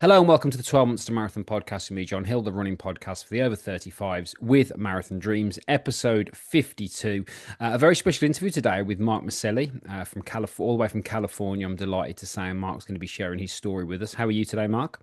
Hello and welcome to the 12 Months to Marathon podcast with me, John Hill, the running podcast for the over 35s with Marathon Dreams, episode 52. A very special interview today with Mark Maselli from California, all the way from California. I'm delighted to say Mark's going to be sharing his story with us. How are you today, Mark?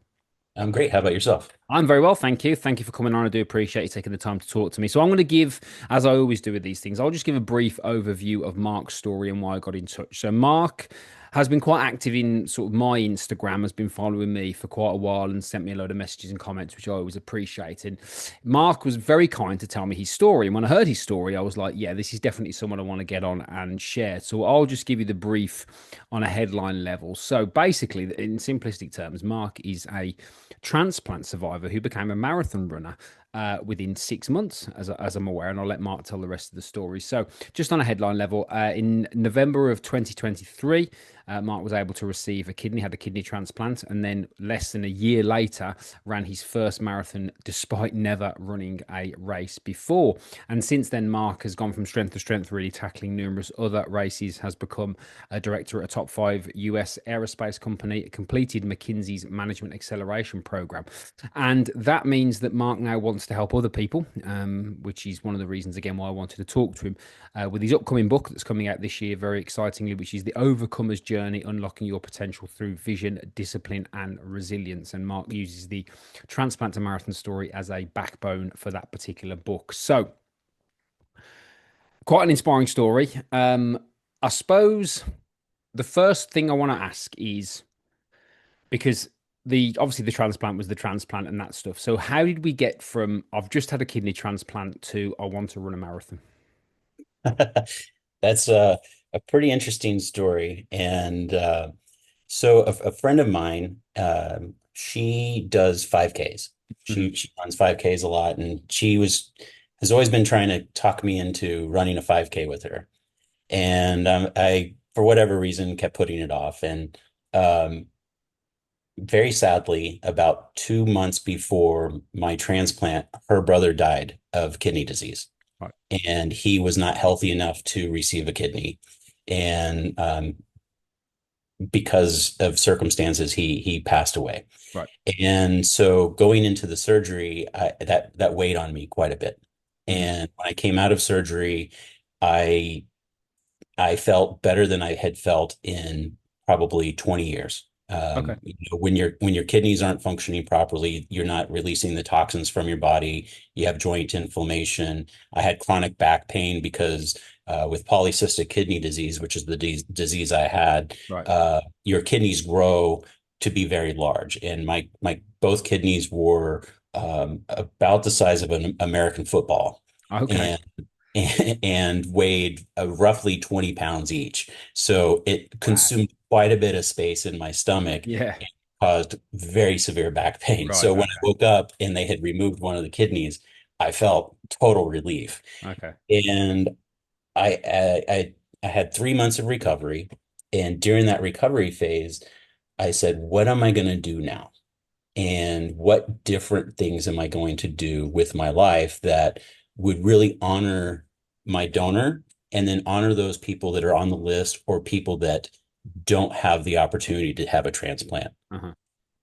I'm great. How about yourself? I'm very well, thank you. Thank you for coming on. I do appreciate you taking the time to talk to me. So I'm going to give, as I always do with these things, I'll just give a brief overview of Mark's story and why I got in touch. So Mark has been quite active in sort of my Instagram, has been following me for quite a while and sent me a load of messages and comments, which I always appreciate. And Mark was very kind to tell me his story. And when I heard his story, I was like, yeah, this is definitely someone I want to get on and share. So I'll just give you the brief on a headline level. So basically, in simplistic terms, Mark is a transplant survivor who became a marathon runner within 6 months, as I'm aware, and I'll let Mark tell the rest of the story. So, just on a headline level, in November of 2023, Mark was able to receive had a kidney transplant, and then less than a year later, ran his first marathon despite never running a race before. And since then, Mark has gone from strength to strength, really tackling numerous other races, has become a director at a top five US aerospace company, completed McKinsey's management acceleration program. And that means that Mark now wants to help other people, which is one of the reasons, again, why I wanted to talk to him with his upcoming book that's coming out this year, very excitingly, which is The Overcomer's Journey, Unlocking Your Potential Through Vision, Discipline, and Resilience. And Mark uses the transplant to marathon story as a backbone for that particular book. So, quite an inspiring story. I suppose the first thing I want to ask is because the obviously the transplant was the transplant and that stuff. So how did we get from I've just had a kidney transplant to I want to run a marathon? That's a pretty interesting story. And a friend of mine, she does 5Ks. Hmm. She runs 5Ks a lot, and has always been trying to talk me into running a 5K with her. And I, for whatever reason, kept putting it off. And um, very sadly, about 2 months before my transplant, her brother died of kidney disease, Right. and he was not healthy enough to receive a kidney. And because of circumstances, he passed away. Right. And so going into the surgery, that weighed on me quite a bit. Hmm. And when I came out of surgery, I I felt better than I had felt in probably 20 years. Okay. When your kidneys aren't functioning properly, you're not releasing the toxins from your body. You have joint inflammation. I had chronic back pain because with polycystic kidney disease, which is the disease I had, Right. your kidneys grow to be very large, and my both kidneys were about the size of an American football, Okay. and and weighed roughly 20 pounds each. So it Wow. consumed quite a bit of space in my stomach Yeah. and caused very severe back pain. Right. So when I Okay. woke up and they had removed one of the kidneys, I felt total relief. Okay. And I had 3 months of recovery. And during that recovery phase, I said, what am I going to do now? And what different things am I going to do with my life that would really honor my donor and then honor those people that are on the list or people that don't have the opportunity to have a transplant, Uh-huh.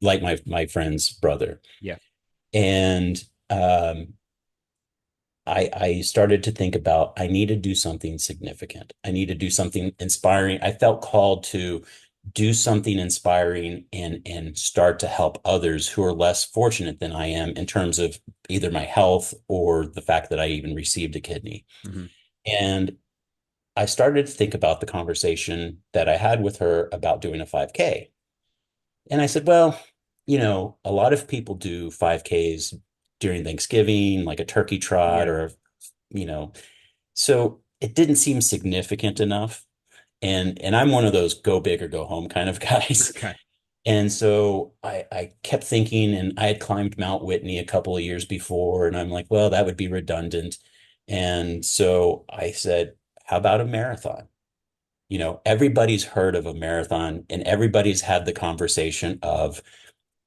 like my friend's brother. Yeah. And I started to think about I need to do something significant. I need to do something inspiring. I felt called to do something inspiring and start to help others who are less fortunate than I am in terms of either my health or the fact that I even received a kidney. Hmm. And I started to think about the conversation that I had with her about doing a 5K. And I said, well, a lot of people do 5Ks during Thanksgiving, like a turkey trot Yeah. or, you know, so it didn't seem significant enough. And I'm one of those go big or go home kind of guys. Okay. And so I kept thinking, and I had climbed Mount Whitney a couple of years before, and I'm like, well, that would be redundant. And so I said, how about a marathon? Everybody's heard of a marathon and everybody's had the conversation of,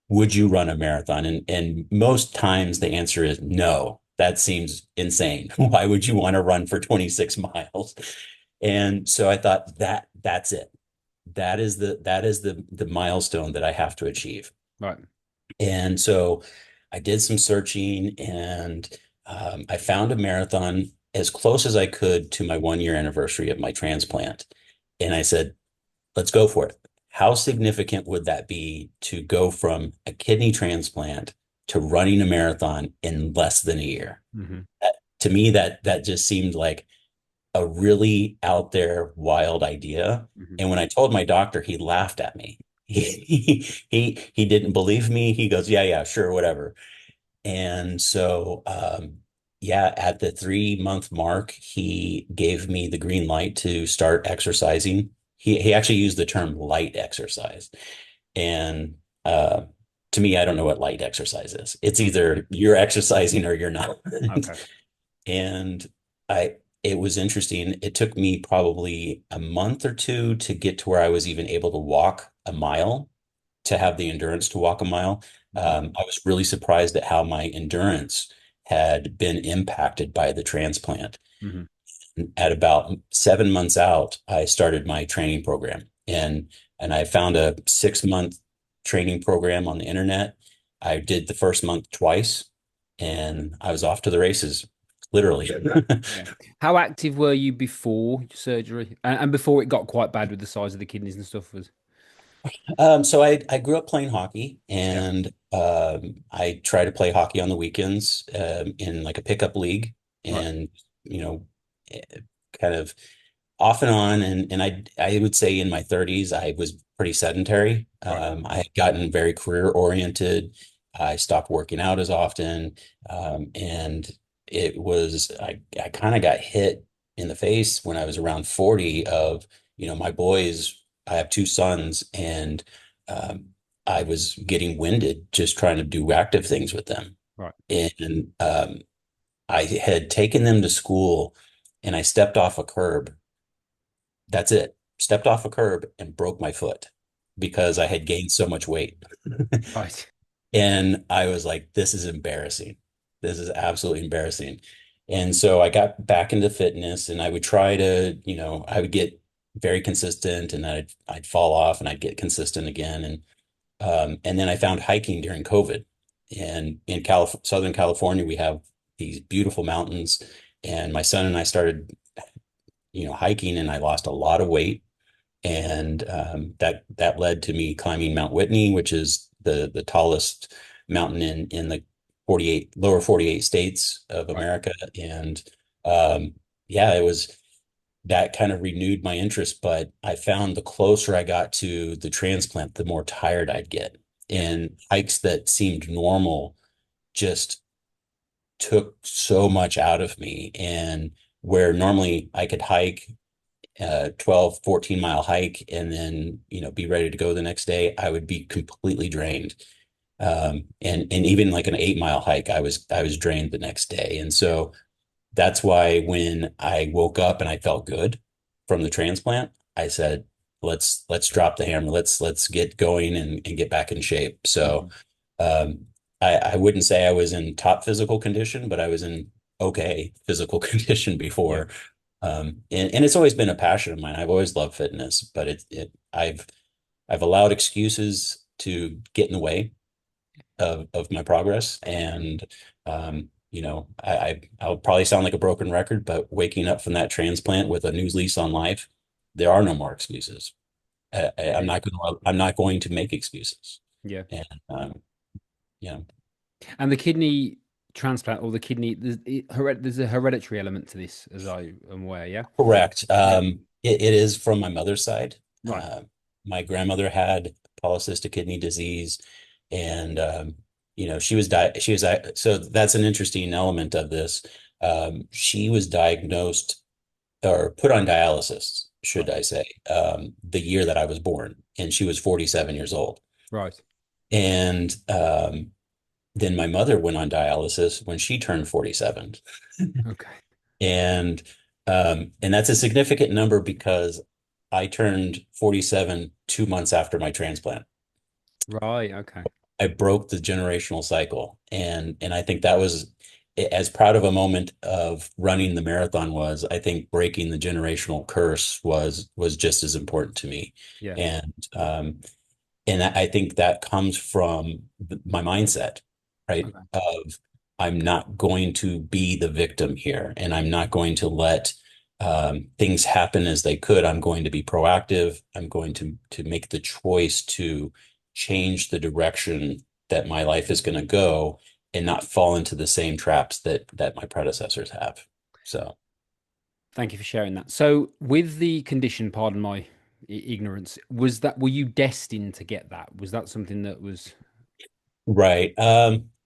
would you run a marathon? And most times the answer is no. That seems insane. Why would you want to run for 26 miles? And so I thought that's it. That is the milestone that I have to achieve. Right. And so I did some searching and I found a marathon as close as I could to my 1 year anniversary of my transplant. And I said, let's go for it. How significant would that be to go from a kidney transplant to running a marathon in less than a year? Hmm. To me, that just seemed like a really out there wild idea. Hmm. And when I told my doctor, he laughed at me. He didn't believe me. He goes, yeah, yeah, sure, whatever. And so, yeah, at the 3 month mark, he gave me the green light to start exercising. He actually used the term light exercise. And to me, I don't know what light exercise is. It's either you're exercising or you're not. Okay. And I, it was interesting. It took me probably a month or two to get to where I was even able to walk a mile, to have the endurance to walk a mile. Hmm. I was really surprised at how my endurance had been impacted by the transplant. Hmm. At about 7 months out, I started my training program, and I found a 6 month training program on the internet. I did the first month twice, and I was off to the races, literally. Yeah. How active were you before surgery and before it got quite bad with the size of the kidneys and stuff was? So I grew up playing hockey, Yeah. and I try to play hockey on the weekends in like a pickup league, Right. and you know, eh, kind of off and on. And I would say in my 30s I was pretty sedentary. Right. I had gotten very career oriented. I stopped working out as often, and it was I kind of got hit in the face when I was around 40 of my boys. I have two sons, and um, I was getting winded just trying to do active things with them. Right. And I had taken them to school, and I stepped off a curb. That's it. Stepped off a curb and broke my foot because I had gained so much weight. Right. And I was like, this is embarrassing. This is absolutely embarrassing. And so I got back into fitness, and I would try to, I would get very consistent, and I'd fall off and I'd get consistent again. And then I found hiking during COVID. And in Southern California, we have these beautiful mountains. And my son and I started, hiking, and I lost a lot of weight. And that led to me climbing Mount Whitney, which is the tallest mountain in the 48 lower 48 states of Right. America. And um, yeah, it was that kind of renewed my interest. But I found the closer I got to the transplant, the more tired I'd get. Yeah. And hikes that seemed normal just took so much out of me. And where normally I could hike 12, 14 mile hike and then, be ready to go the next day, I would be completely drained. And even like an 8 mile hike, I was drained the next day. And Yeah. so that's why when I woke up and I felt good from the transplant, I said, let's drop the hammer. Let's get going and get back in shape. So Hmm. um, I wouldn't say I was in top physical condition, but I was in okay physical condition Yeah. before. And it's always been a passion of mine. I've always loved fitness, but I've allowed excuses to get in the way of my progress. And I'll probably sound like a broken record, but waking up from that transplant with a new lease on life, there are no more excuses. Yeah. I'm not going to make excuses. Yeah. And yeah. And the kidney transplant or the kidney, there's a hereditary element to this, as I am aware. Yeah. Correct. Yeah. It is from my mother's side. Right. Uh, my grandmother had polycystic kidney disease, and she was so that's an interesting element of this. She was diagnosed or put on dialysis, should Right. I say, the year that I was born, and she was 47 years old. Right. And then my mother went on dialysis when she turned 47. Okay. And that's a significant number because I turned 47 2 months after my transplant. Right. Okay. I broke the generational cycle. And I think that was as proud of a moment of running the marathon was, I think breaking the generational curse was just as important to me. Yeah. And And I think that comes from my mindset, right? Okay. Of I'm not going to be the victim here, and I'm not going to let things happen as they could. I'm going to be proactive. I'm going to make the choice to change the direction that my life is going to go, and not fall into the same traps that my predecessors have. So. Thank you for sharing that. So, with the condition, pardon my ignorance, were you destined to get that? Was that something that was? Right.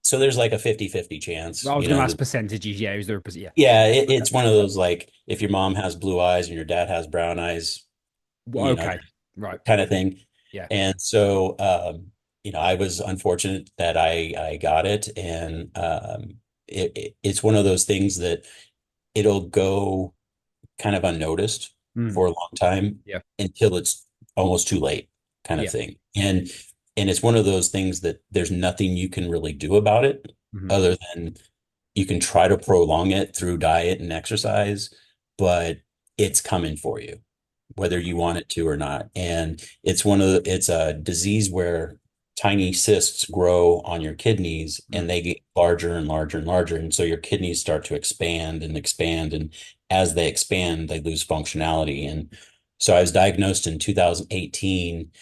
So there's like a 50-50 chance, I was going to ask percentages. Yeah, is there a percent? Yeah. yeah, Okay. it's one of those like if your mom has blue eyes and your dad has brown eyes, you know, Okay. Right. kind of thing. Yeah. And so, I was unfortunate that I got it, and it's one of those things that it'll go kind of unnoticed Mm. for a long time Yeah. until it's almost too late, kind of Yeah. thing. And it's one of those things that there's nothing you can really do about it Hmm. other than you can try to prolong it through diet and exercise, but it's coming for you, whether you want it to or not. And it's a disease where tiny cysts grow on your kidneys Mm. and they get larger and larger and larger. And so your kidneys start to expand and expand. And as they expand, they lose functionality. And so I was diagnosed in 2018.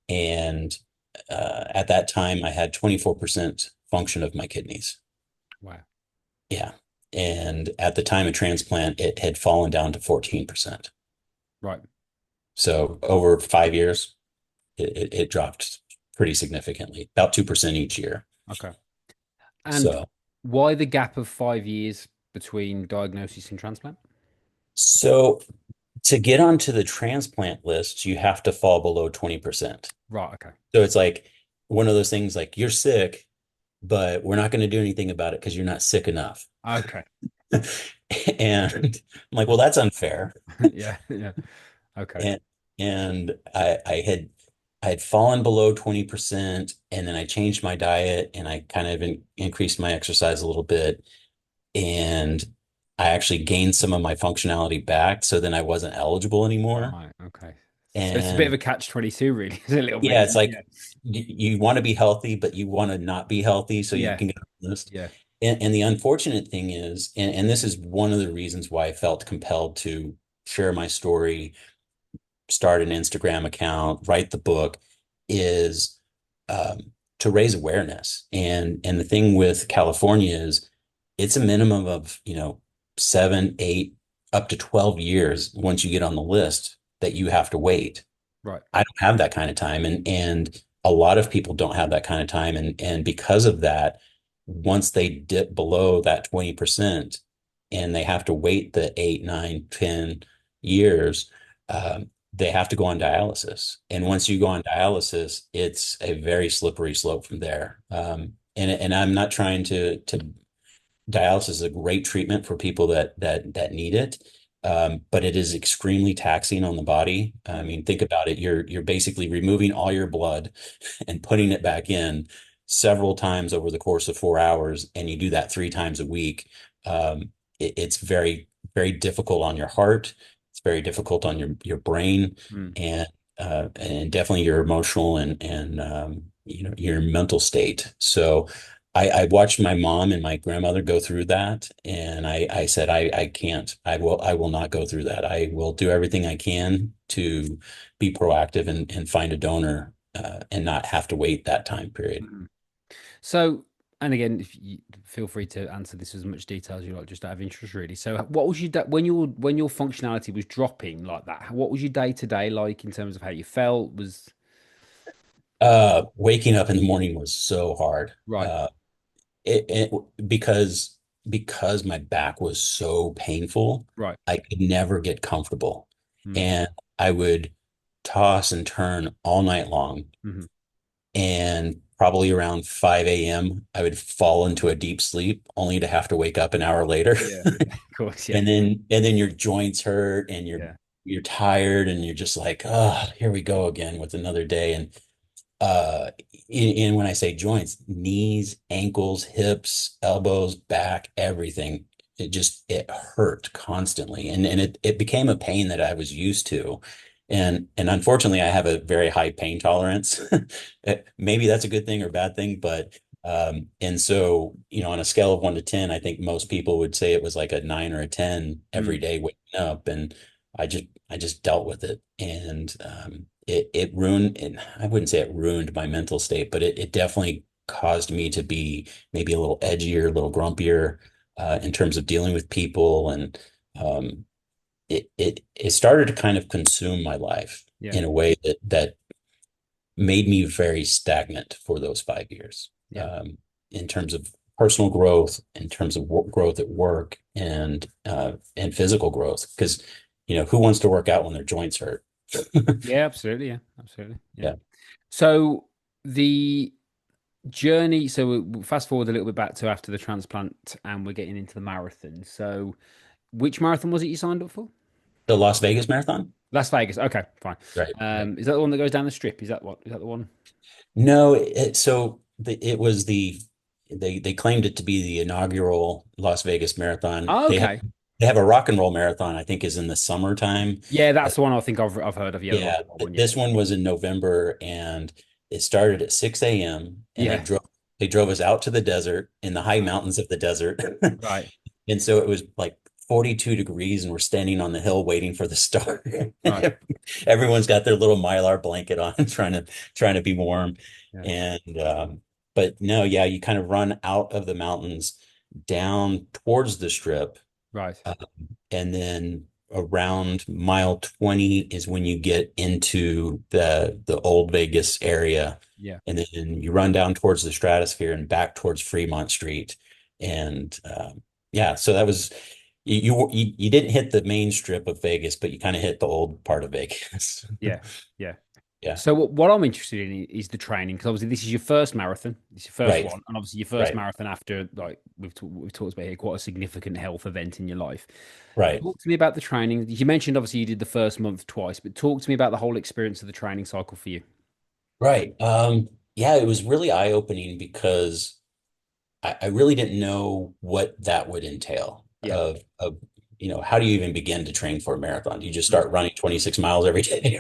And at that time, I had 24% function of my kidneys. Wow. Yeah. And at the time of transplant, it had fallen down to 14%. Right. So over 5 years, it dropped pretty significantly, about 2% each year. Okay. And So, why the gap of 5 years between diagnosis and transplant? so to get onto the transplant list, you have to fall below 20%. Right. Okay. So it's like one of those things like you're sick, but we're not going to do anything about it because you're not sick enough. Okay. And I'm like, well, that's unfair. Yeah. Yeah. Okay. And I had fallen below 20%, and then I changed my diet and I kind of increased my exercise a little bit, and I actually gained some of my functionality back, so then I wasn't eligible anymore. Right. Okay. So it's a bit of And a catch-22, really. It's a little yeah, bit. it's like Yeah. you want to be healthy, but you want to not be healthy so you Yeah. can get on the list. Yeah. And the unfortunate thing is, and this is one of the reasons why I felt compelled to share my story, start an Instagram account, write the book, is to raise awareness. And the thing with California is it's a minimum of, 7, 8, up to 12 years once you get on the list that you have to wait. Right. I don't have that kind of time, and a lot of people don't have that kind of time, and because of that, once they dip below that 20% and they have to wait the 8, 9, 10 years, they have to go on dialysis. And once you go on dialysis, it's a very slippery slope from there. And I'm not trying to dialysis is a great treatment for people that need it. But it is extremely taxing on the body. I Mm. mean, think about it. You're basically removing all your blood and putting it back in several times over the course of 4 hours, and you do that 3 times a week. It's very, very difficult on your heart. It's very difficult on your brain, Mm. and definitely your emotional and your mental state. So I watched my mom and my grandmother go through that, and I said, I can't. I will not go through that. I will do everything I can to be proactive and find a donor, and not have to wait that time period. Mm. So, and again, if you feel free to answer this as much detail as you like, just out of interest, really. So, what was your when your functionality was dropping like that? What was your day to day like in terms of how you felt? Was Waking up in the morning was so hard. right. Because my back was so painful, Right. I could never get comfortable, Mm. and I would toss and turn all night long. Hmm. And probably around 5 a.m., I would fall into a deep sleep only to have to wake up an hour later. Yeah. Yeah. Of course. Yeah. And then your joints hurt and you're Yeah. you're tired and you're just like, oh, here we go again with another day. And uh and when I say joints, knees, ankles, hips, elbows, back, everything, it hurt constantly. And it became a pain that I was used to. And unfortunately, I have a very high pain tolerance. Maybe that's a good thing or bad thing, but and so, on a scale of 1 to 10, I think most people would say it was like a 9 or a 10 every Mm, day waking up. And I just dealt with it. And it ruined, and I wouldn't say it ruined my mental state, but it definitely caused me to be maybe a little edgier, a little grumpier in terms of dealing with people. And um, it started to kind of consume my life yeah, in a way that made me very stagnant for those 5 years, yeah. in terms of personal growth, in terms of growth at work, and physical growth. Because who wants to work out when their joints hurt? Yeah, absolutely. Yeah, absolutely. Yeah. Yeah. So the journey, so we'll fast forward a little bit back to after the transplant, and we're getting into the marathon. So which marathon was it you signed up for? The Las Vegas Marathon? Las Vegas. Okay, fine. Right, right. Is that the one that goes down the strip? Is that the one? No, it was they claimed it to be the inaugural Las Vegas Marathon. Oh, They have okay. they have a rock and roll marathon, I think, is in the summertime. Yeah, that's the one I think I've heard of. Yeah, the rock Yeah, and roll one. Yeah. this one was in November, and it started at 6 a.m. and they Yeah. drove us out to the desert in the high mountains of the desert. Right. And so it was like 42 degrees and we're standing on the hill waiting for the start. Right. Everyone's got their little Mylar blanket on trying to be warm. Yeah. And but no, yeah, you kind of run out of the mountains down towards the strip, Right. uh, and then around mile 20 is when you get into the old Vegas area. Yeah. And then you run down towards the stratosphere and back towards Fremont Street. And yeah, so that was you didn't hit the main strip of Vegas, but you kind of hit the old part of Vegas. Yeah. Yeah. Yeah. So what I'm interested in is the training, because obviously this is your first marathon, this is your first Right. one, and obviously your first Right. marathon after, like we've talked about here, quite a significant health event in your life. Right. Talk to me about the training. You mentioned obviously you did the first month twice, but talk to me about the whole experience of the training cycle for you. Right. Yeah, it was really eye-opening because I really didn't know what that would entail Yeah. how do you even begin to train for a marathon? Do you just Mm. start running 26 miles every day?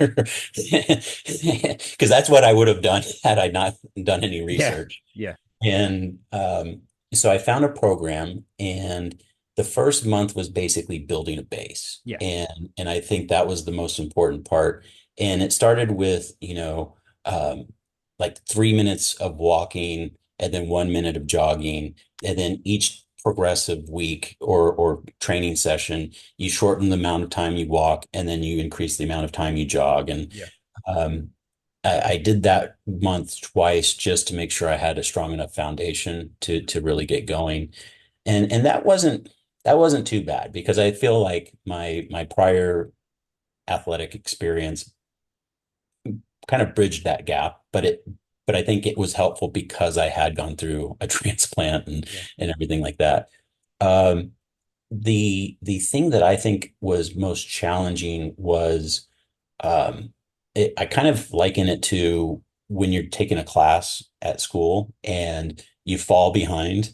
Because that's what I would have done had I not done any Yeah. research. Yeah. And so I found a program, and the first month was basically building a base. Yeah. And I think that was the most important part. And it started with, like 3 minutes of walking and then 1 minute of jogging. And then each progressive week or training session, you shorten the amount of time you walk and then you increase the amount of time you jog. And Yeah. um, I did that month twice just to make sure I had a strong enough foundation to really get going. And that wasn't too bad because I feel like my prior athletic experience kind of bridged that gap, but I think it was helpful because I had gone through a transplant and Yeah. and everything like that. Um, the thing that I think was most challenging was I kind of liken it to when you're taking a class at school and you fall behind.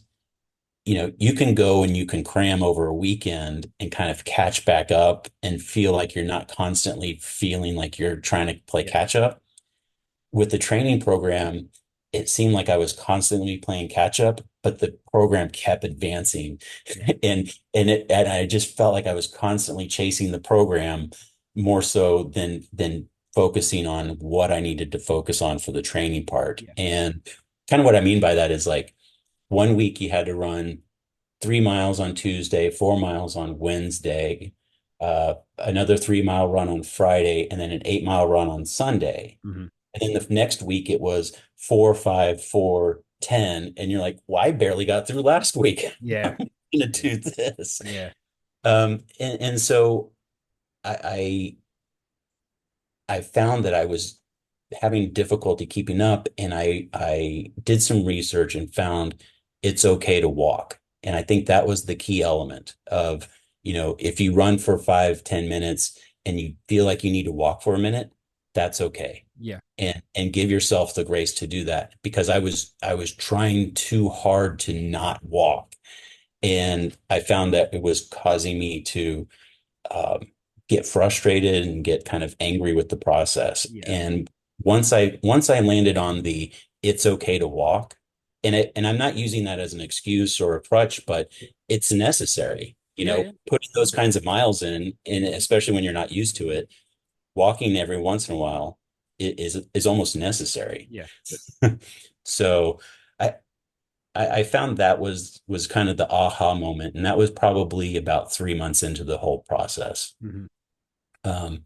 You can go and you can cram over a weekend and kind of catch back up and feel like you're not constantly feeling like you're trying to play Yeah. catch up. With the training program, it seemed like I was constantly playing catch up, but the program kept advancing. Yeah. And I just felt like I was constantly chasing the program more so than focusing on what I needed to focus on for the training part. Yeah. And kind of what I mean by that is like 1 week you had to run 3 miles on Tuesday, 4 miles on Wednesday, another 3 mile run on Friday, and then an 8 mile run on Sunday. Hmm. And then the next week it was 4, 5, 4, 10. And you're like, well, I barely got through last week. Yeah. I'm gonna Yeah. do this. Yeah. And so I I found that I was having difficulty keeping up, and I did some research and found it's okay to walk. And I think that was the key element of, if you run for 5, 10 minutes and you feel like you need to walk for a minute, that's okay. Yeah. And give yourself the grace to do that because I was trying too hard to not walk. And I found that it was causing me to um, get frustrated and get kind of angry with the process. Yeah. And once I landed on the it's okay to walk, and I'm not using that as an excuse or a crutch, but it's necessary. Yeah. Yeah. Putting those kinds of miles in, and especially when you're not used to it, walking every once in a while is almost necessary. Yeah. So I I found that was kind of the aha moment, and that was probably about 3 months into the whole process. Hmm. Um,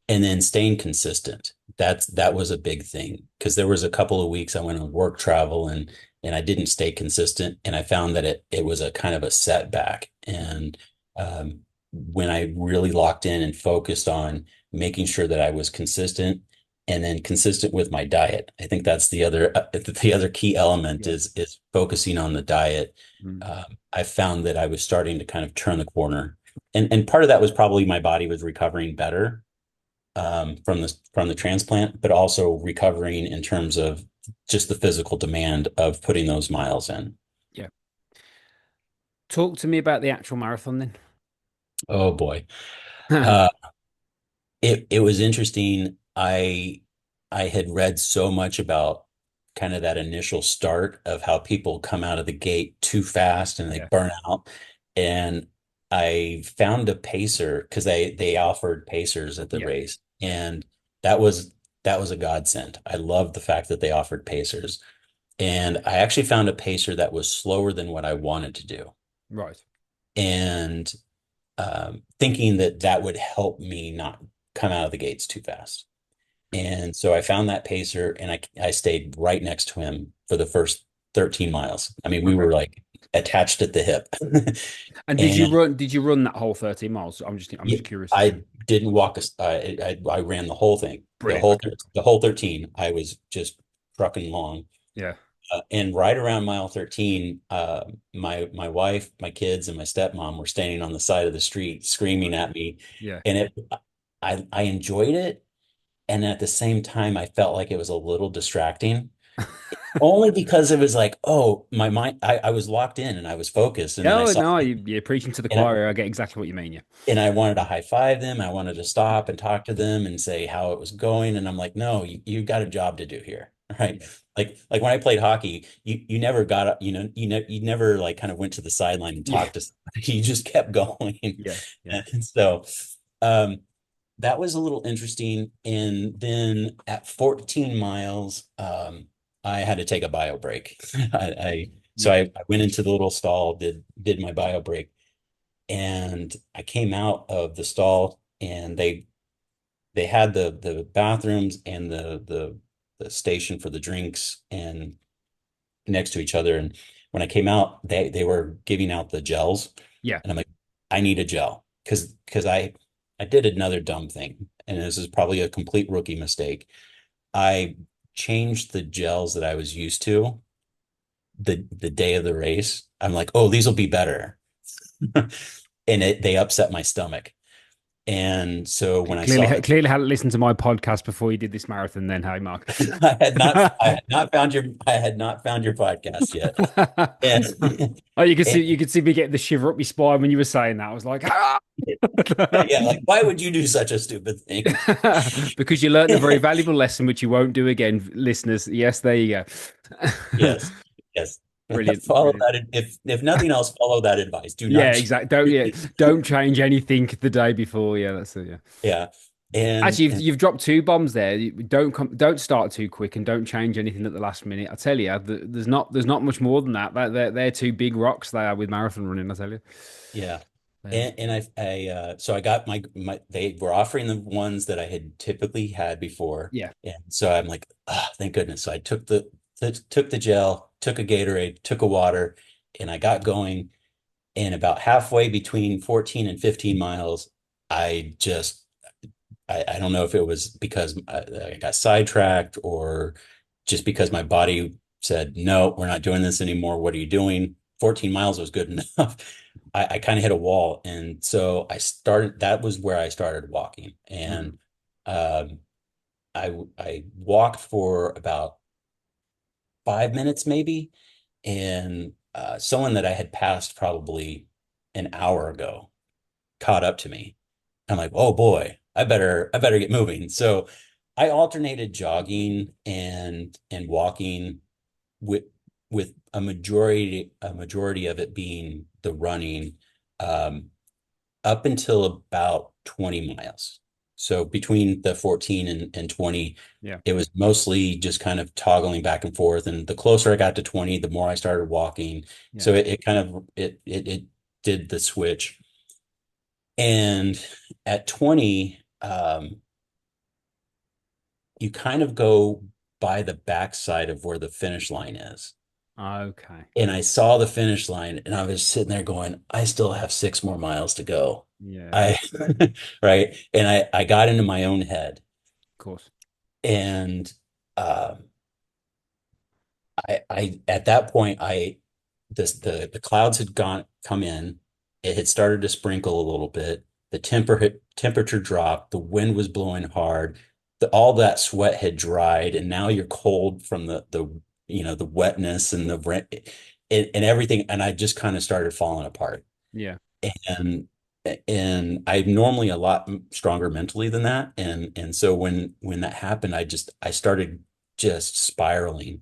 and then staying consistent. That was a big thing because there was a couple of weeks I went on work travel and I didn't stay consistent, and I found that it was a kind of a setback. And when I really locked in and focused on making sure that I was consistent and then consistent with my diet, I think that's the other key element Yeah. is focusing on the diet. Mm. I found that I was starting to kind of turn the corner, and part of that was probably my body was recovering better from the transplant, but also recovering in terms of just the physical demand of putting those miles in. Yeah. Talk to me about the actual marathon then. Oh boy. Uh, it was interesting. I had read so much about kind of that initial start of how people come out of the gate too fast and they Yeah. burn out. And I found a pacer because they offered pacers at the Yeah. race. And that was that was a godsend. I loved the fact that they offered pacers. And I actually found a pacer that was slower than what I wanted to do. Right. And thinking that that would help me not come out of the gates too fast. And so I found that pacer and I stayed right next to him for the first 13 miles. I mean, we Okay. were like attached at the hip. And And did you run that whole 13 miles? I'm yeah, just curious to I see. didn't walk I ran the whole thing. Brilliant. Okay. The whole 13. I was just trucking along. Yeah. And right around mile 13, my wife, my kids, and my stepmom were standing on the side of the street screaming at me. Yeah. And I enjoyed it. And at the same time, I felt like it was a little distracting, only because it was like, oh, my mind, I was locked in and I was focused. And then I No, saw, no, you're preaching to the and I, choir. I get exactly what you mean. Yeah. and I wanted to high five them. I wanted to stop and talk to them and say how it was going. And I'm like, no, you got a job to do here. Right. Yeah. Like when I played hockey, you never got up, you never like kind of went to the sideline and Yeah. talked to somebody. You just kept going. Yeah. Yeah. And so um that was a little interesting. And then at 14 miles, I had to take a bio break. So Yeah. I went into the little stall, did my bio break, and I came out of the stall and they had the bathrooms and the station for the drinks and next to each other. And when I came out, they were giving out the gels, Yeah. and I'm like, I need a gel because I did another dumb thing, and this is probably a complete rookie mistake. I changed the gels that I was used to the day of the race. I'm like, oh, these will be better, and they upset my stomach. And so when I saw the Clearly hadn't listened to my podcast before you did this marathon. Then, hey, Mark. I had not found your podcast yet. And, Oh, and you could see me getting the shiver up my spine when you were saying that. I was like, ah! yeah, like why would you do such a stupid thing? Because you learned a very valuable lesson, which you won't do again, listeners. Yes, there you go. Yes, yes. Brilliant, Follow brilliant. that. If nothing else, follow that advice. Do Yeah, not exactly. change. Don't change anything the day before. Yeah, that's it. Yeah. Yeah. Actually, And you've dropped two bombs there. Don't start too quick and don't change anything at the last minute. I tell you, there's not much more than that. They're two big rocks they are with marathon running. I tell you. yeah. Yeah. And so I got they were offering the ones that I had typically had before. Yeah. And so I'm like, ah, thank goodness. So I took the gel, took a Gatorade, took a water, and I got going. And about halfway between 14 and 15 miles, I just I don't know if it was because I got sidetracked or just because my body said, no, we're not doing this anymore. What are you doing? 14 miles was good enough. I kind of hit a wall. And so that was where I started walking. Mhm. And um, I walked for about 5 minutes maybe. And someone that I had passed probably an hour ago caught up to me. I'm like, oh boy, I better get moving. So I alternated jogging and walking with with a majority of it being the running, um, up until about 20 miles. So between the 14 and 20, Yeah. it was mostly just kind of toggling back and forth. And the closer I got to 20, the more I started walking. Yeah. So it kind of it did the switch. And at 20, you kind of go by the backside of where the finish line is. Okay. And I saw the finish line and I was sitting there going, I still have 6 more miles to go. Yeah. I, right. And I got into my own head Of course. and, um, at that point, the clouds had come in. It had started to sprinkle a little bit. The temperature dropped. The wind was blowing hard. All that sweat had dried, and now you're cold from the wetness and the and everything. And I just kind of started falling apart. Yeah. And and I'm normally a lot stronger mentally than that. And so when that happened, I started just spiraling.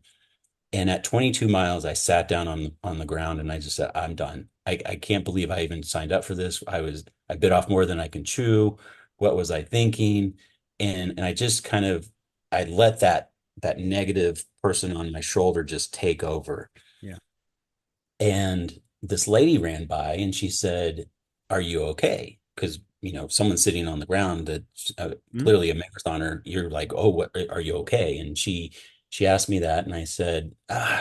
And at 22 miles, I sat down on the ground and I just said, I'm done. I can't believe I even signed up for this. I bit off more than I can chew. What was I thinking? And I just kind of I let that negative person on my shoulder just take over. Yeah. And this lady ran by and she said, "Are you okay?" Because someone sitting on the ground that's Mm. clearly a marathoner, you're like, "Oh, what are you okay?" And she asked me that, and I said,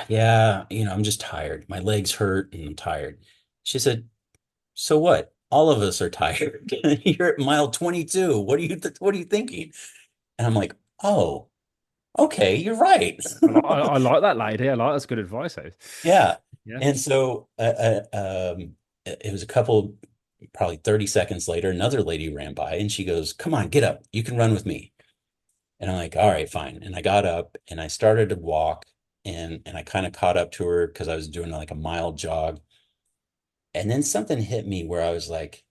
yeah, I'm just tired. My legs hurt, and I'm tired." She said, "So what? All of us are tired. You're at mile 22. What are you thinking?" And I'm like, "Oh, okay, you're right." I like that lady. I like that's good advice, eh? Yeah. Yeah. And so it was a couple, probably 30 seconds later, another lady ran by and she goes, "Come on, get up. You can run with me." And I'm like, "All right, fine." And I got up and I started to walk and I kind of caught up to her because I was doing like a mild jog. And then something hit me where I was like,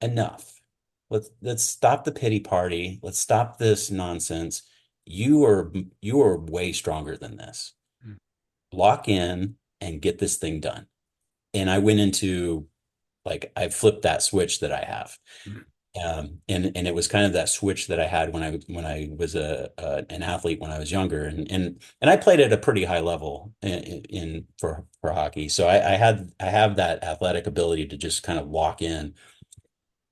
enough. Let's stop the pity party. Let's stop this nonsense. You are way stronger than this. Mm. Lock in and get this thing done. And I went into like I flipped that switch that I have. Mm. And it was kind of that switch that I had when I was an athlete when I was younger, and I played at a pretty high level for hockey. So I have that athletic ability to just kind of lock in,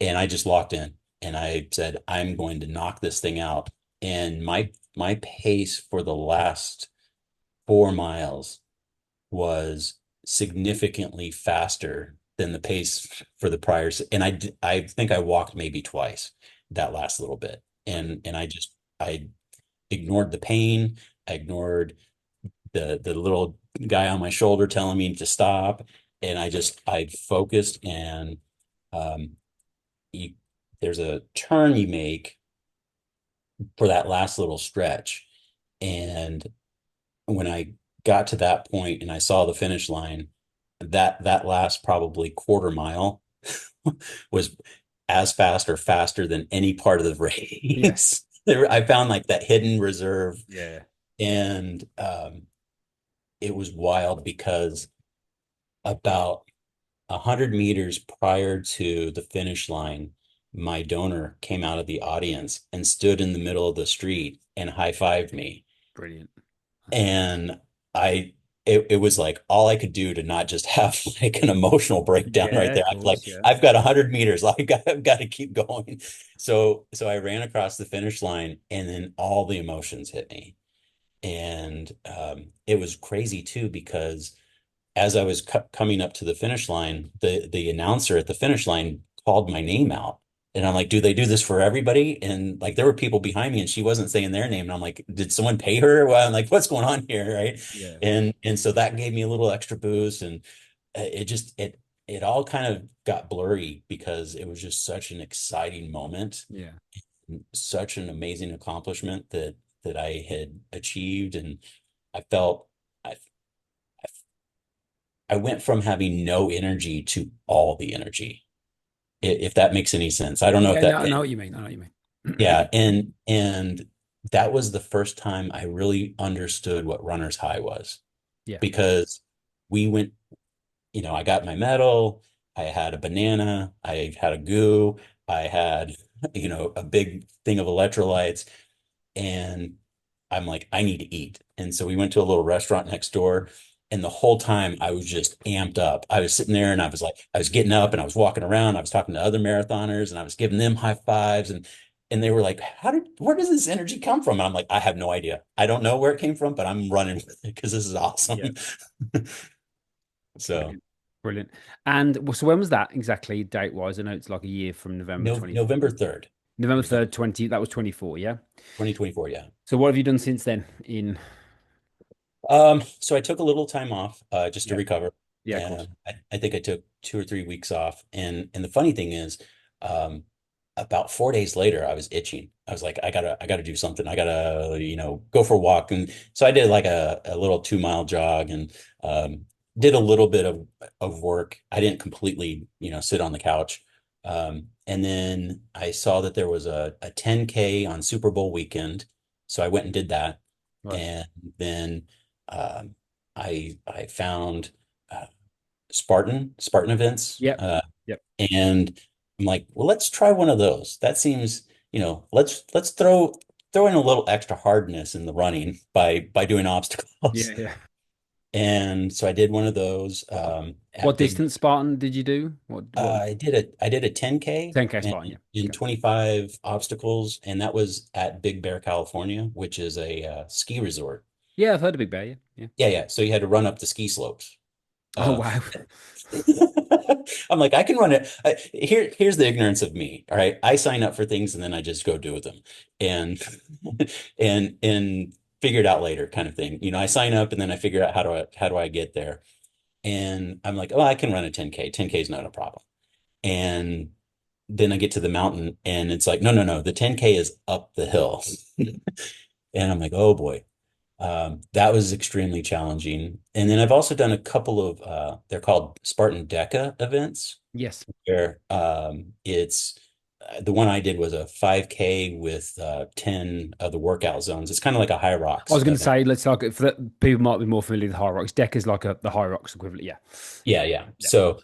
and I just locked in, and I said, I'm going to knock this thing out. And my pace for the last 4 miles was significantly faster than the pace for the prior. And I think I walked maybe twice that last little bit. And I ignored the pain. I ignored the little guy on my shoulder telling me to stop. And I focused and um, you, there's a turn you make for that last little stretch. And when I got to that point and I saw the finish line, that last probably quarter mile was as fast or faster than any part of the Yeah. race. I found like that hidden reserve, Yeah. and it was wild because about 100 meters prior to the finish line, my donor came out of the audience and stood in the middle of the street and high-fived me. Brilliant. That's awesome. And I it was like all I could do to not just have like an emotional breakdown right Yeah, there. of I was like, course. Yeah. I've got 100 meters. I've got to keep going. So I ran across the finish line and then all the emotions hit me. And it was crazy too, because as I was coming up to the finish line, the announcer at the finish line called my name out. And I'm like, do they do this for everybody? And like there were people behind me and she wasn't saying their name. And I'm like, did someone pay her? Well, I'm like, what's going on here? Right. Yeah. And so that gave me a little extra boost. And it all kind of got blurry because it was just such an exciting moment, Yeah. such an amazing accomplishment that I had achieved. And I felt I I went from having no energy to all the energy. if that makes any sense. I don't know if Yeah, no, that, I know what you mean. I know what you yeah. mean. And that was the first time I really understood what runner's high was, Yeah, because we went, I got my medal, I had a banana, I had a goo, I had, a big thing of electrolytes, and I'm like, I need to eat. And so we went to a little restaurant next door. And the whole time I was just amped up. I was sitting there and I was getting up and I was walking around. I was talking to other marathoners and I was giving them high fives. And they were like, where does this energy come from? And I'm like, I have no idea. I don't know where it came from, but I'm running with it because this is yeah, awesome. So brilliant, brilliant. And so when was that exactly date wise? I know it's like a year from November no, 20, November 3rd, November November 3rd, 20. That was 24. Yeah. 2024. Yeah. So what have you done since then? In So I took a little time off just to yeah, recover. yeah, of course. And I think I took 2 or 3 weeks off. And the funny thing is, um, about 4 days later, I was itching. I was like, I gotta do something. I gotta, go for a walk. And so I did like a little 2 mile jog and did a little bit of work. I didn't completely, sit on the couch. And then I saw that there was a 10K on Super Bowl weekend. So I went and did that. Right. And then um, I found uh, Spartan events, Yep. Yep. and I'm like, well, let's try one of those. That seems, let's throw in a little extra hardness in the running by doing obstacles. Yeah, yeah. And so I did one of those What at Big. distance Spartan did you do? What I did a 10K 10K and Spartan, yeah. in Okay. 25 obstacles, and that was at Big Bear, California, which is a ski resort. Yeah, I've heard of Big Bear, yeah. Yeah. Yeah, yeah. So you had to run up the ski slopes. Oh Uh, wow. I'm like, I can run it. Here's the ignorance of me. All right. I sign up for things and then I just go do them and, and figure it out later kind of thing. I sign up and then I figure out how do I get there? And I'm like, oh, I can run a 10K. 10K is not a problem. And then I get to the mountain and it's like, no, no, no. The 10K is up the hill. And I'm like, oh boy. That was extremely challenging. And then I've also done a couple of they're called Spartan Deca events Yes. where it's the one I did was a 5K with 10 of the workout zones. It's kind of like a high I rocks was going to event. say, let's like for that, people might be more familiar with High Rocks. Deck is like the High Rocks equivalent. Yeah. Yeah, yeah. Yeah. So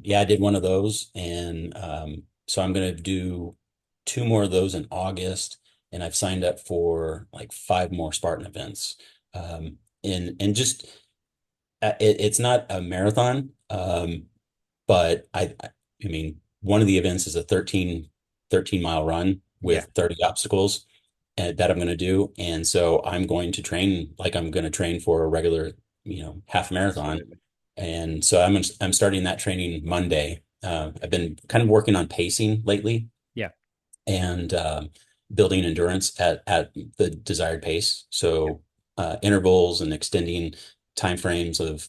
yeah, I did one of those, and so I'm gonna do two more of those in August, and I've signed up for like five more Spartan events. And just it's not a marathon, but I mean, one of the events is a 13 mile run Yeah. with 30 obstacles that I'm going to do. And so I'm going to train like I'm going to train for a regular, half marathon. Absolutely. And so I'm starting that training Monday. I've been kind of working on pacing lately Yeah. and building endurance at the desired pace. Yeah. So intervals and extending time frames of,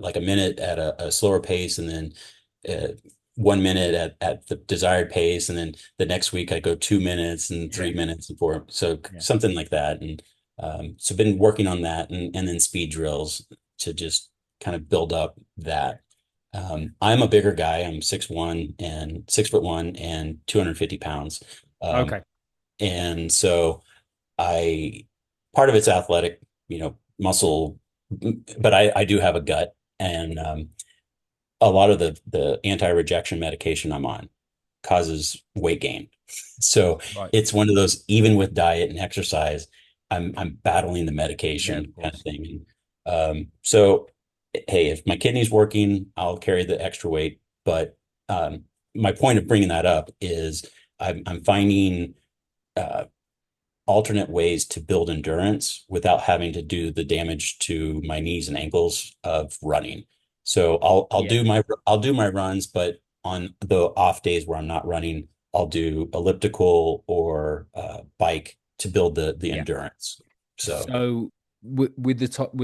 like a minute at a slower pace, and then 1 minute at the desired pace, and then the next week I go 2 minutes and Yeah. 3 minutes and four, so Yeah. something like that. And so been working on that, and then speed drills to just kind of build up that. I'm a bigger guy. I'm 6'1" and 250 pounds. Um, Okay. and so I part of it's athletic, muscle, but I do have a gut, and a lot of the anti-rejection medication I'm on causes weight gain. So Right. it's one of those, even with diet and exercise, I'm battling the Yeah, of medication kind of course. thing. So hey, if my kidney's working, I'll carry the extra weight. But my point of bringing that up is I'm finding uh, alternate ways to build endurance without having to do the damage to my knees and ankles of running. So Yeah. I'll do my runs, but on the off days where I'm not running, I'll do elliptical or bike to build the Yeah. endurance. So So with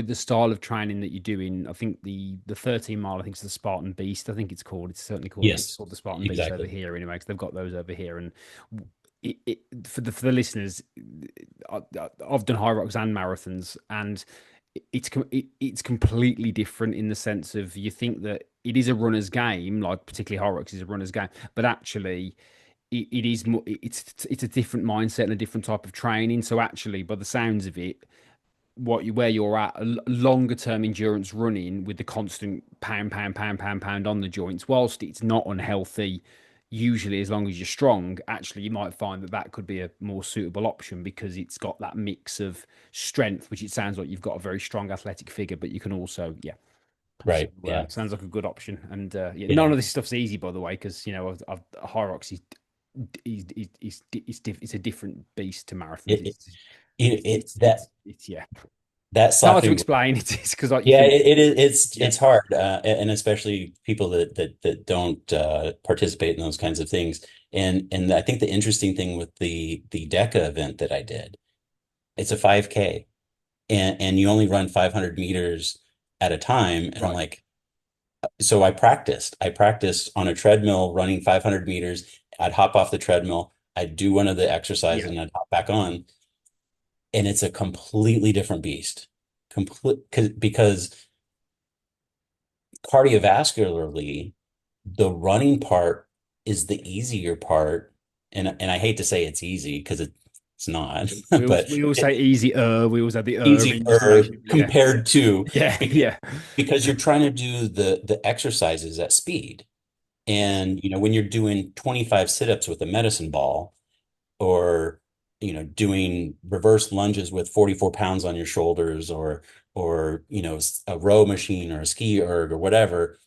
the style of training that you're doing, I think the 13 mile, I think it's the Spartan Beast. I think it's called. It's certainly called. I think it's yes, called the Spartan Beast over exactly. here anyway, because they've got those over here. And for the listeners, I've done high rocks and marathons, and it's completely different in the sense of you think that it is a runner's game, like particularly Horrocks is a runner's game, but actually it is more, it's a different mindset and a different type of training. So actually, by the sounds of it, where you're at, longer term endurance running with the constant pound, pound, pound, pound, pound on the joints, whilst it's not unhealthy, usually as long as you're strong, actually you might find that that could be a more suitable option because it's got that mix of strength, which it sounds like you've got a very strong athletic figure, but you can also, yeah. So Right. Yeah. sounds like a good option. And yeah, none Yeah. of this stuff's easy, by the way, because Hyrox it's a different beast to marathons. It, it, it that It's yeah. that It's hard to slapping. explain. It's because like you Yeah, think, it is. yeah, It's hard, and especially people that don't participate in those kinds of things. And I think the interesting thing with the DECA event that I did, it's a 5K, and you only run 500 meters at a time. And I'm right, like, so I practiced. I practiced on a treadmill running 500 meters. I'd hop off the treadmill. I'd do one of the exercises yeah, and I'd hop back on. And it's a completely different beast. Because cardiovascularly, the running part is the easier part. And I hate to say it's easy because it's not, but we all say easy. We always have the in just to make easier sure. Yeah, compared to yeah, because yeah, because you're trying to do the exercises at speed. And when you're doing 25 sit-ups with a medicine ball, or doing reverse lunges with 44 pounds on your shoulders, or a row machine or a ski erg or whatever,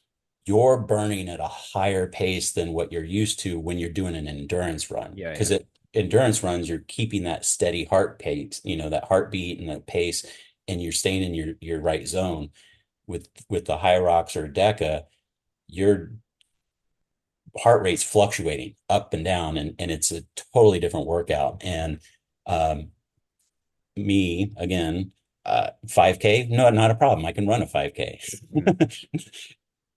you're burning at a higher pace than what you're used to when you're doing an endurance run. yeah, Because yeah, at endurance runs, you're keeping that steady heart pace, that heartbeat and that pace, and you're staying in your right zone. With the high rocks or DECA, your heart rate's fluctuating up and down, and it's a totally different workout. And um, me again, 5K, no, not a problem. I can run a 5K. mm,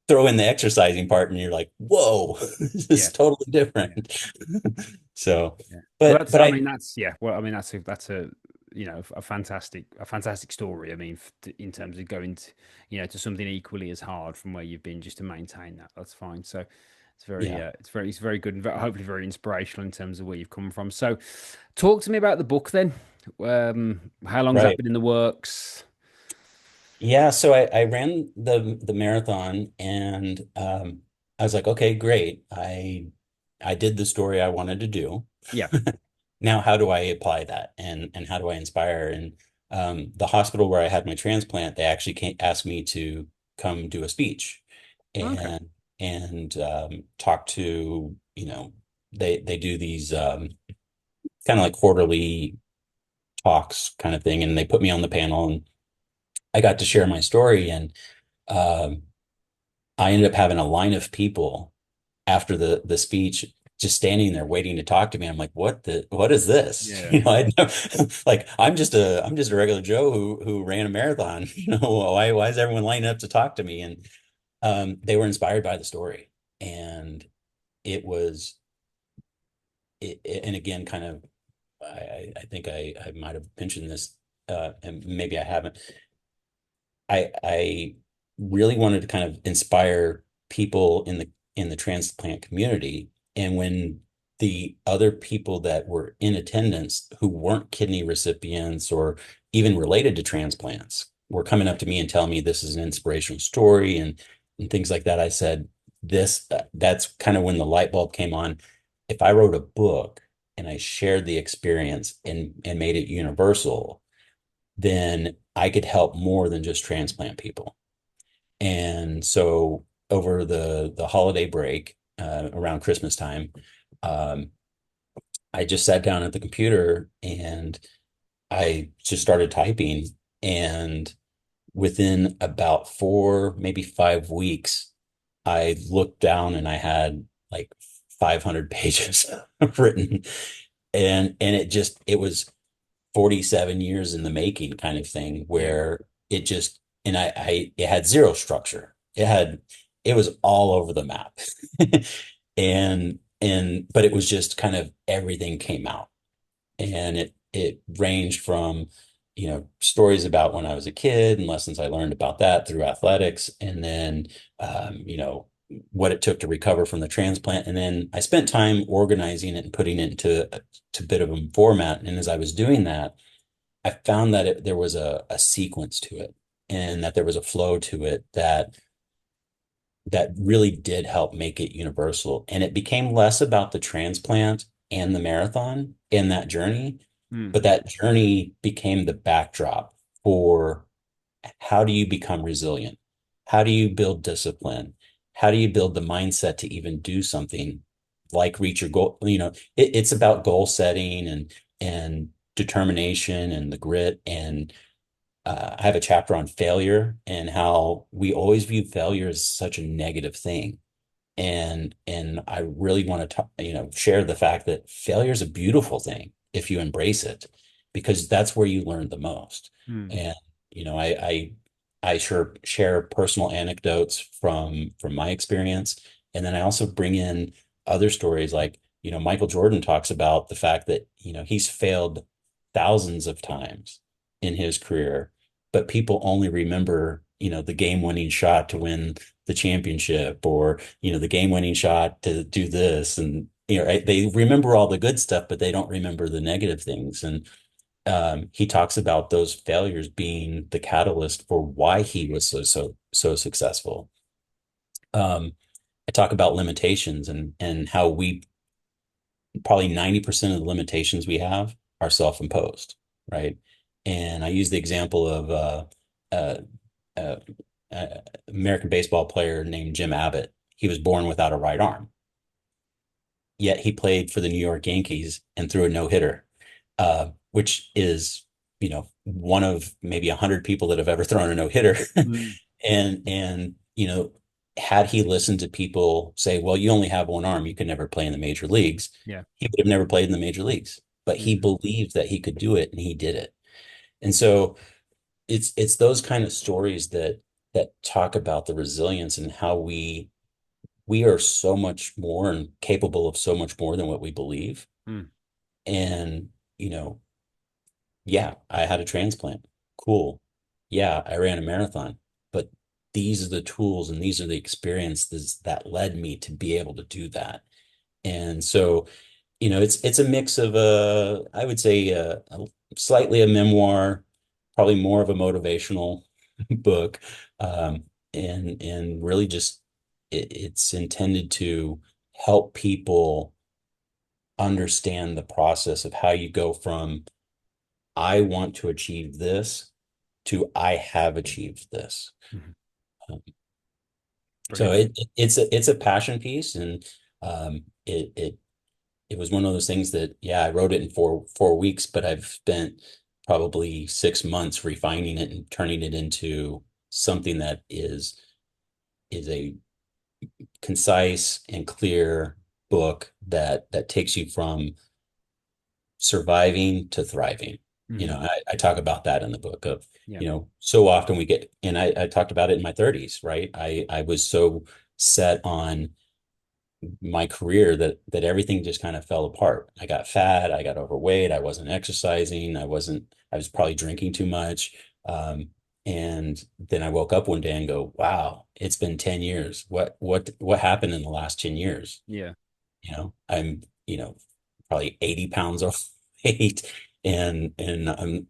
Throw in the exercising part, and you're like, whoa, this is yeah, totally yeah. different. So, Yeah. Well, but that's. but I I mean, that's yeah. Well, I mean, that's a a fantastic story. I mean, in terms of going to to something equally as hard from where you've been, just to maintain that. That's fine. So yeah, it's very good and hopefully very inspirational in terms of where you've come from. So, talk to me about the book then. How long's that right. been in the works? Yeah, so I ran the marathon, and I was like, okay, great. I did the story I wanted to do. Yeah. Now, how do I apply that, and how do I inspire? And the hospital where I had my transplant, they actually came, asked me to come do a speech Okay. and talk to, they do these kind of like quarterly talks kind of thing, and they put me on the panel, and I got to share my story. And um, I ended up having a line of people after the speech just standing there waiting to talk to me. I'm like, what is this? Yeah. Like I'm just a regular Joe who ran a marathon. Why is everyone lining up to talk to me? And they were inspired by the story. And it was and again, kind of, I think I might have mentioned this, and maybe I haven't. I really wanted to kind of inspire people in the transplant community. And when the other people that were in attendance who weren't kidney recipients or even related to transplants were coming up to me and telling me this is an inspirational story, and things like that, I said, that's kind of when the light bulb came on. If I wrote a book and I shared the experience and made it universal, then I could help more than just transplant people. And so over the holiday break, around Christmas time, um, I just sat down at the computer and I just started typing. And within about 4, maybe 5 weeks, I looked down and I had like 500 pages written. And it was 47 years in the making kind of thing, Yeah. where it just, and it had zero structure. It was all over the map. But it was just kind of everything came out, and it ranged from, stories about when I was a kid and lessons I learned about that through athletics, and then, what it took to recover from the transplant. And then I spent time organizing it and putting it into to a bit of a format. And as I was doing that, I found that there was a sequence to it and that there was a flow to it that really did help make it universal. And it became less about the transplant and the marathon in that journey, Mm. but that journey became the backdrop for how do you become resilient? How do you build discipline? How do you build the mindset to even do something like reach your goal? It's about goal setting and determination and the grit. And I have a chapter on failure and how we always view failure as such a negative thing. And I really want to share the fact that failure is a beautiful thing if you embrace it, because that's where you learn the most. Mm. And I sure share personal anecdotes from my experience, and then I also bring in other stories like, Michael Jordan talks about the fact that, he's failed thousands of times in his career, but people only remember, the game-winning shot to win the championship, or the game-winning shot to do this. And right, they remember all the good stuff, but they don't remember the negative things. And he talks about those failures being the catalyst for why he was so successful. I talk about limitations and how we probably 90% of the limitations we have are self-imposed, right? And I use the example of uh, uh, American baseball player named Jim Abbott. He was born without a right arm, yet he played for the New York Yankees and threw a no-hitter, which is, one of maybe 100 people that have ever thrown a no-hitter. Mm. And had he listened to people say, well, you only have one arm, you can never play in the major leagues, Yeah. he would have never played in the major leagues. But he Mhm. believed that he could do it, and he did it. And so it's those kind of stories that talk about the resilience and how we are so much more and capable of so much more than what we believe. Mm. And, you know, yeah, I had a transplant. Cool. Yeah, I ran a marathon, but these are the tools and these are the experiences that led me to be able to do that. And so, it's a mix of I would say slightly a memoir, probably more of a motivational book, and really just it's intended to help people understand the process of how you go from I want to achieve this to I have achieved this. Mhm. Um, so Brilliant. it's a passion piece, and it was one of those things that, yeah, I wrote it in four weeks, but I've spent probably 6 months refining it and turning it into something that is a concise and clear book that takes you from surviving to thriving. Mhm. I talk about that in the book of, Yeah. so often we get, and I talked about it in my 30s, right? I was so set on my career that everything just kind of fell apart. I got fat, I got overweight, I wasn't exercising, I was probably drinking too much. And then I woke up one day and go, wow, it's been 10 years. What happened in the last 10 years? Yeah. I'm, probably 80 pounds overweight, and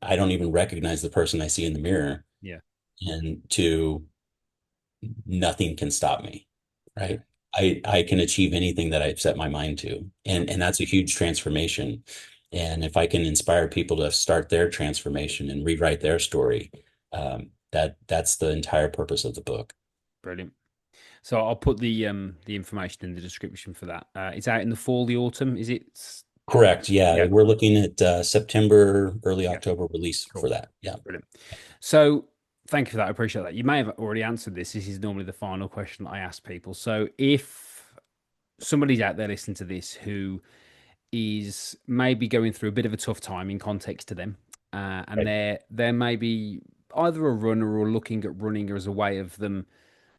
I don't even recognize the person I see in the mirror, Yeah. and to nothing can stop me, Yeah. right? I can achieve anything that I've set my mind to. And that's a huge transformation. And if I can inspire people to start their transformation and rewrite their story, that's the entire purpose of the book. Brilliant. So I'll put the information in the description for that. It's out in the fall, the autumn. Is it? Correct. Yeah, Yeah. we're looking at September, early Yeah. October release for Cool. that. Yeah. Brilliant. So thank you for that. I appreciate that. You may have already answered this. This is normally the final question that I ask people. So if somebody's out there listening to this who is maybe going through a bit of a tough time in context to them, and Right. they're maybe either a runner or looking at running as a way of them,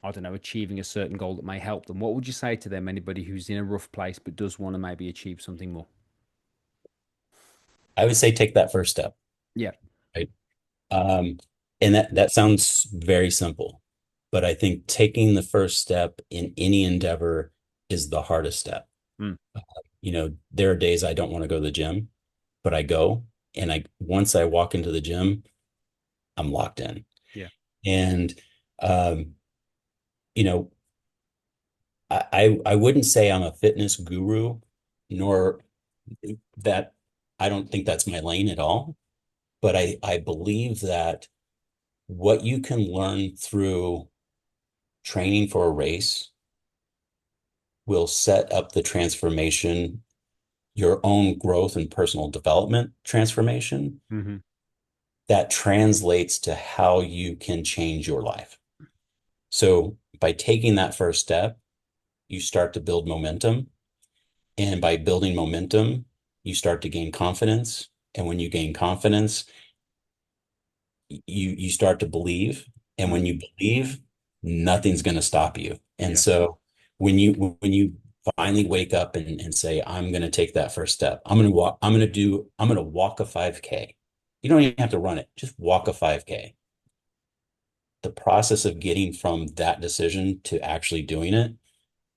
I don't know, achieving a certain goal that may help them. What would you say to them? Anybody who's in a rough place but does want to maybe achieve something more? I would say take that first step, Yeah. right? Um, and that sounds very simple, but I think taking the first step in any endeavor is the hardest step. Mm, There are days I don't want to go to the gym, but I go, and I once I walk into the gym, I'm locked in. yeah. And um, you know, I wouldn't say I'm a fitness guru, nor that I don't think that's my lane at all. But I believe that what you can learn through training for a race will set up the transformation, your own growth and personal development transformation Hmm. that translates to how you can change your life. So by taking that first step, you start to build momentum. And by building momentum, you start to gain confidence. And when you gain confidence, you start to believe. And when Mm, you believe, nothing's going to stop you. And yeah. so when you finally wake up and say, I'm going to take that first step, I'm going to walk a 5K. You don't even have to run it, just walk a 5K. The process of getting from that decision to actually doing it,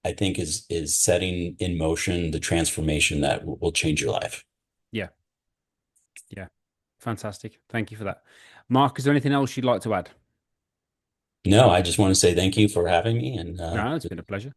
I think is setting in motion the transformation that will change your life. Yeah. Yeah. Fantastic. Thank you for that. Mark, is there anything else you'd like to add? No, I just want to say thank you for having me and No, it's been a pleasure.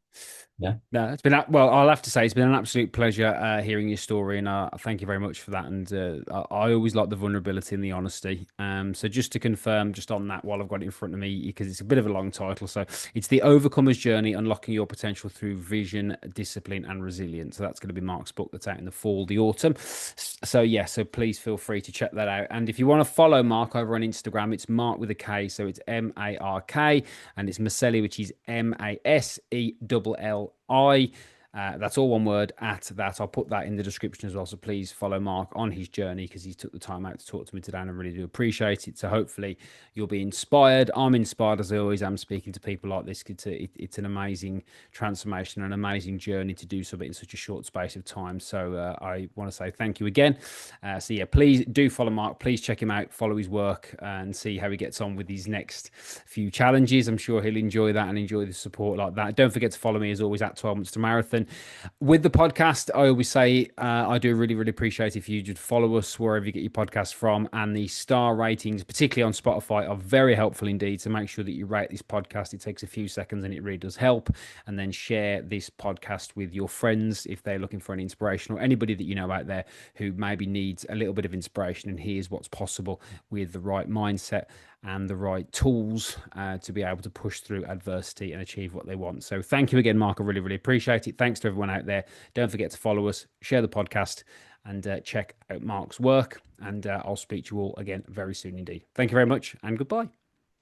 yeah. No, it's been well. I'll have to say it's been an absolute pleasure hearing your story, and thank you very much for that. And I always like the vulnerability and the honesty. So just to confirm, just on that, while I've got it in front of me, because it's a bit of a long title, so it's the Overcomer's Journey: Unlocking Your Potential Through Vision, Discipline, and Resilience. So that's going to be Mark's book that's out in the fall, the autumn. So yeah, so please feel free to check that out. And if you want to follow Mark over on Instagram, it's Mark with a K, so it's Mark, and it's Maselli, which is Maselli. That's all one word at that. I'll put that in the description as well. So please follow Mark on his journey because he took the time out to talk to me today, and I really do appreciate it. So hopefully you'll be inspired. I'm inspired as I always am speaking to people like this. It's an amazing transformation, an amazing journey to do something in such a short space of time. So I want to say thank you again. So yeah, please do follow Mark. Please check him out, follow his work, and see how he gets on with his next few challenges. I'm sure he'll enjoy that and enjoy the support like that. Don't forget to follow me as always at 12 Months to Marathon. With the podcast, I always say I do really, really appreciate if you just follow us wherever you get your podcast from. And the star ratings, particularly on Spotify, are very helpful indeed. So make sure that you rate this podcast. It takes a few seconds and it really does help. And then share this podcast with your friends if they're looking for an inspiration, or anybody that you know out there who maybe needs a little bit of inspiration and hears what's possible with the right mindset and the right tools to be able to push through adversity and achieve what they want. So thank you again, Mark. I really, really appreciate it. Thanks to everyone out there. Don't forget to follow us, share the podcast, and check out Mark's work. And I'll speak to you all again very soon indeed. Thank you very much, and goodbye.